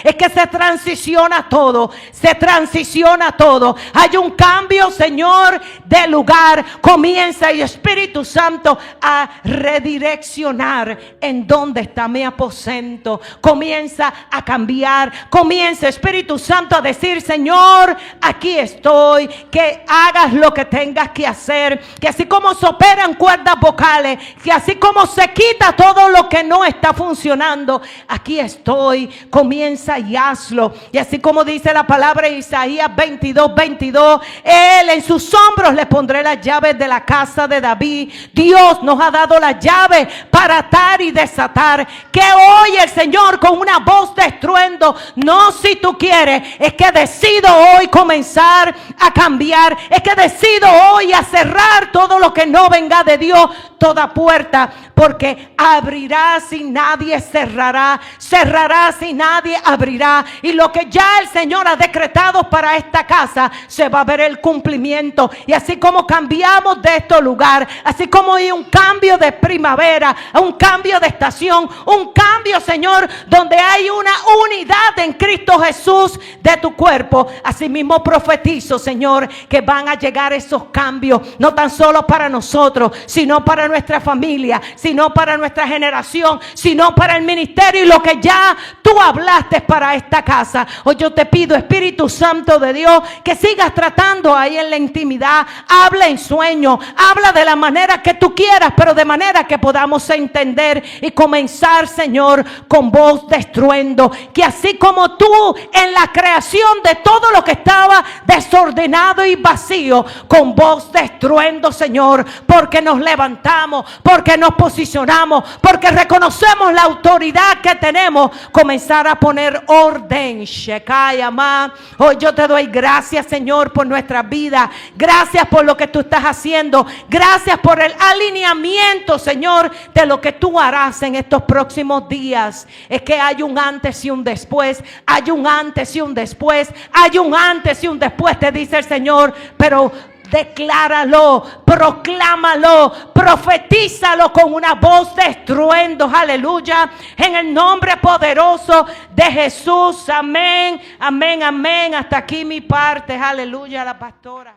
Speaker 1: es que se transiciona todo, se transiciona todo. Hay un cambio, Señor, de lugar. Comienza el Espíritu Santo a redireccionar en dónde está mi aposento. Comienza a cambiar. Comienza, Espíritu Santo, a decir: Señor, aquí estoy, que hagas lo que tengas que hacer, que así como se operan cuerdas vocales, que así como se quita todo lo que no está funcionando, aquí estoy. Comienza y hazlo. Y así como dice la palabra de Isaías 22:22, Él en sus hombros le pondré las llaves de la casa de David. Dios nos ha dado las llaves para atar y desatar. Que hoy el Señor, con una voz de estruendo, no si tú quieres, es que decido hoy comenzar a cambiar, es que decido hoy a cerrar todo lo que no venga de Dios, toda puerta, porque abrirás y nadie cerrará, cerrarás y nadie abrirá. Y lo que ya el Señor ha decretado para esta casa, se va a ver el cumplimiento. Y así como cambiamos de este lugar, así como hay un cambio de primavera, un cambio de estación, un cambio, Señor, donde hay una unidad en Cristo Jesús de tu cuerpo, así mismo profetizo, Señor, que van a llegar esos cambios, no tan solo para nosotros, sino para nuestra familia, sino para nuestra generación, sino para el ministerio y lo que ya tú hablaste para esta casa. Hoy yo te pido, Espíritu Santo de Dios, que sigas tratando ahí en la intimidad. Habla en sueño, habla de la manera que tú quieras, pero de manera que podamos entender y comenzar, Señor, con voz de estruendo. Que así como tú en la creación de todo lo que estaba desordenado y vacío, con voz de estruendo, Señor, porque nos levantamos, porque nos posicionamos, porque reconocemos la autoridad que tenemos, comenzar a poner orden. Shekayama. Hoy yo te doy gracias, Señor, por nuestra vida. Gracias por lo que tú estás haciendo. Gracias por el alineamiento, Señor, de lo que tú harás en estos próximos días. Es que hay un antes y un después. Hay un antes y un después. Hay un antes y un después, te dice el Señor. Pero decláralo, proclámalo, profetízalo con una voz de estruendo. Aleluya. En el nombre poderoso de Jesús. Amén, amén, amén. Hasta aquí mi parte. Aleluya, la pastora.